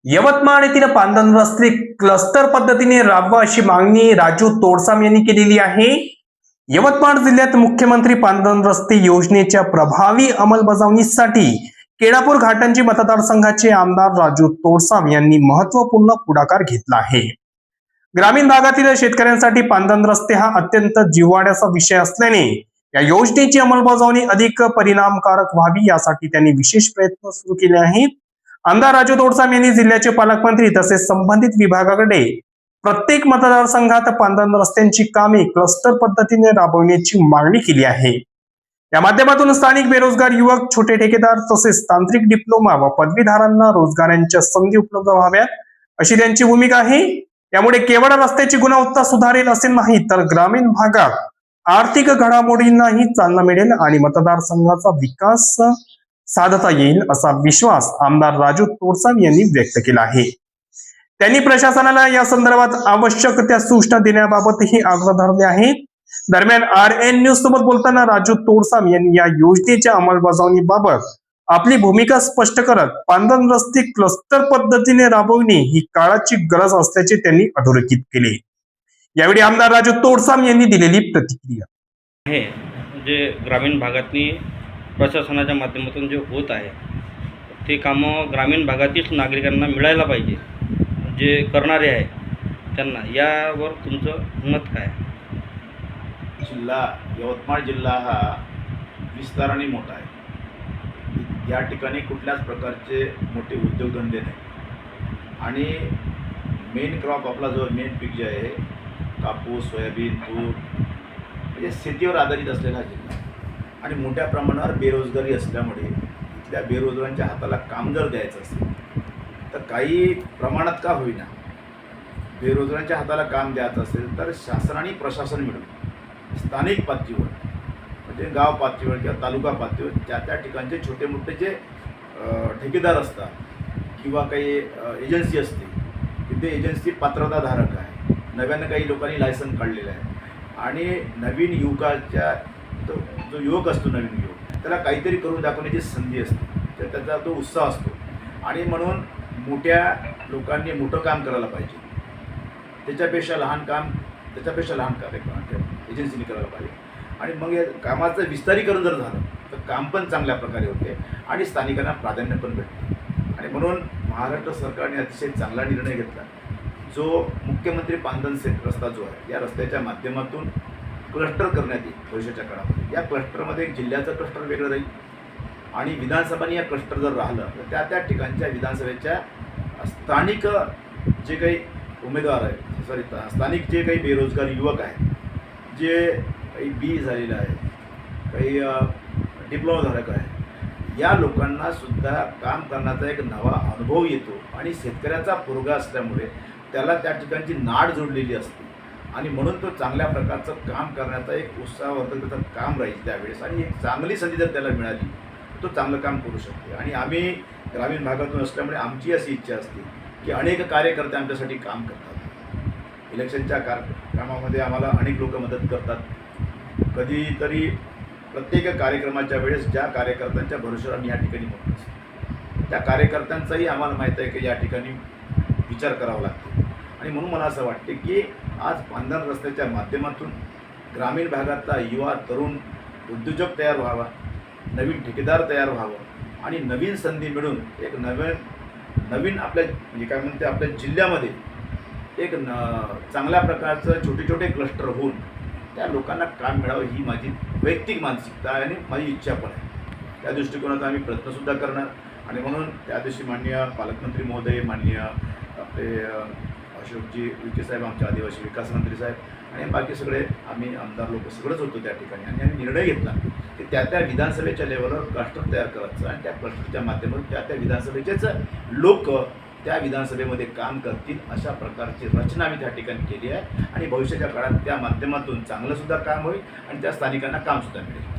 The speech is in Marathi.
यवतमाळ येथील पांदन रस्ते क्लस्टर पद्धतीने राबवा अशी मागणी राजू तोडसाम यांनी केलेली आहे। यवतमाळ जिल्ह्यात मुख्यमंत्री पांदन रस्ते योजनेच्या प्रभावी अंमलबजावणीसाठी केळापूर घाटंजी मतदारसंघाचे आमदार राजू तोडसाम यांनी महत्त्वपूर्ण पुढाकार घेतला आहे। ग्रामीण भागातील शेतकऱ्यांसाठी पांदन रस्ते हा अत्यंत जिव्हाळ्याचा विषय असल्याने या योजनेची अंमलबजावणी अधिक परिणामकारक व्हावी यासाठी त्यांनी विशेष प्रयत्न सुरू केले आहेत। आमदार राजू तोडसाम यांनी जिल्ह्याचे पालकमंत्री तसेच संबंधित विभागाकडे प्रत्येक मतदारसंघात पांदन रस्त्यांची कामे क्लस्टर पद्धतीने राबवण्याची मागणी केली आहे। या माध्यमातून स्थानिक बेरोजगार युवक, छोटे ठेकेदार तसेच तांत्रिक डिप्लोमा व पदवीधारांना रोजगारांच्या संधी उपलब्ध व्हाव्यात अशी त्यांची भूमिका आहे। त्यामुळे केवळ रस्त्याची गुणवत्ता सुधारेल असे नाही तर ग्रामीण भागात आर्थिक घडामोडींनाही चालना मिळेल आणि मतदारसंघाचा विकास साधता येईल असा विश्वास आमदार राजू तोडसाम यांनी व्यक्त केला आहे। त्यांनी प्रशासनाला या संदर्भात आवश्यक त्या सूचना देण्याबाबतही आग्रह धरले आहे। दरम्यान RN न्यूज सोबत बोलताना राजू तोडसाम यांनी या योजनेच्या अंमलबजावणीबाबत आपली भूमिका स्पष्ट करत पांदन रस्ते क्लस्टर पद्धतीने राबवणे ही काळाची गरज असल्याचे त्यांनी अधोरेखित केले। यावेळी आमदार राजू तोडसाम यांनी दिलेली प्रतिक्रिया आहे जे ग्रामीण भागातनी प्रशासनाच्या माध्यमातून जे होत आहे ते कामं ग्रामीण भागातील नागरिकांना मिळायला पाहिजे, जे करणारे आहे त्यांना। यावर तुमचं मत काय? यवतमाळ जिल्हा हा विस्ताराने मोठा आहे। या ठिकाणी कुठल्याच प्रकारचे मोठे उद्योगधंदे नाही आणि मेन क्रॉप आपला जो मेन पीक जे आहे कापूस, सोयाबीन, तूर म्हणजे शेतीवर आधारित असलेला जिल्हा आणि मोठ्या प्रमाणावर बेरोजगारी असल्यामुळे इथल्या बेरोजगारांच्या हाताला काम जर द्यायचं असेल तर काही प्रमाणात का होईना बेरोजगारांच्या हाताला काम द्यायचं असेल तर शासन आणि प्रशासन मिळून स्थानिक पातळीवर म्हणजे गाव पातळीवर किंवा तालुका पातळीवर त्या ठिकाणचे छोटे मोठे जे ठेकेदार असतात किंवा काही एजन्सी असते तिथे एजन्सी पात्रताधारक आहे, नव्यानं काही लोकांनी लायसन काढलेलं आहे आणि नवीन युवकाच्या जो युवक असतो नवीन युवक त्याला काहीतरी करून दाखवण्याची संधी असते, तर त्याचा तो उत्साह असतो आणि म्हणून मोठ्या लोकांनी मोठं काम करायला पाहिजे, त्याच्यापेक्षा लहान कार्यक्रम एजन्सीने करायला पाहिजे आणि मग या कामाचं विस्तारीकरण जर झालं तर काम पण चांगल्या प्रकारे होते आणि स्थानिकांना प्राधान्य पण भेटते। आणि म्हणून महाराष्ट्र सरकारने अतिशय चांगला निर्णय घेतला जो मुख्यमंत्री पांदन रस्ता जो आहे या रस्त्याच्या माध्यमातून क्लस्टर करण्यात येईल भविष्याच्या काळामध्ये। या क्लस्टरमध्ये जिल्ह्याचं क्लस्टर वेगळं राहील आणि विधानसभाने या क्लस्टर जर राहिलं तर त्या ठिकाणच्या विधानसभेच्या स्थानिक जे काही उमेदवार आहेत स्थानिक जे काही बेरोजगार युवक आहेत, जे काही बी झालेलं आहे, काही डिप्लोमाधारक आहे, या लोकांना सुद्धा काम करण्याचा एक नवा अनुभव येतो आणि शेतकऱ्याचा पोरगा असल्यामुळे त्याला त्या ठिकाणची नाड जोडलेली असते आणि म्हणून तो चांगल्या प्रकारचं काम करण्याचा एक उत्साहवर्धक त्याचं काम राहील त्यावेळेस आणि एक चांगली संधी जर त्याला मिळाली तो चांगलं काम करू शकते। आणि आम्ही ग्रामीण भागातून असल्यामुळे आमची अशी इच्छा असते की अनेक कार्यकर्ते आमच्यासाठी काम करतात। इलेक्शनच्या कामामध्ये आम्हाला अनेक लोक मदत करतात। कधीतरी प्रत्येक कार्यक्रमाच्या वेळेस ज्या कार्यकर्त्यांच्या भरोश्यावर आम्ही या ठिकाणी होत असतो त्या कार्यकर्त्यांचाही आम्हाला माहीत आहे की या ठिकाणी विचार करावा लागतो आणि म्हणून मला असं वाटते की आज पांदन रस्त्याच्या माध्यमातून ग्रामीण भागातला युवा तरुण उद्योजक तयार व्हावा, नवीन ठेकेदार तयार व्हावं आणि नवीन संधी मिळून एक नवीन आपल्या म्हणजे काय म्हणते आपल्या जिल्ह्यामध्ये एक चांगल्या प्रकारचं छोटे क्लस्टर होऊन त्या लोकांना काम मिळावं ही माझी वैयक्तिक मानसिकता आहे आणि माझी इच्छा पण आहे। त्या दृष्टिकोनातून आम्ही प्रयत्नसुद्धा करणार आणि म्हणून त्या दिवशी माननीय पालकमंत्री महोदय, माननीय आपले अशोकजी विखे साहेब, आमचे आदिवासी विकास मंत्री साहेब आणि बाकी सगळे आम्ही आमदार लोक सगळंच होतो त्या ठिकाणी आणि आम्ही निर्णय घेतला की त्या विधानसभेच्या लेवलवर क्लस्टर तयार करायचं आणि त्या क्लस्टरच्या माध्यमातून त्या विधानसभेचेच लोक त्या विधानसभेमध्ये काम करतील अशा प्रकारची रचना आम्ही त्या ठिकाणी केली आहे आणि भविष्याच्या काळात त्या माध्यमातून चांगलंसुद्धा काम होईल आणि त्या स्थानिकांना कामसुद्धा मिळेल।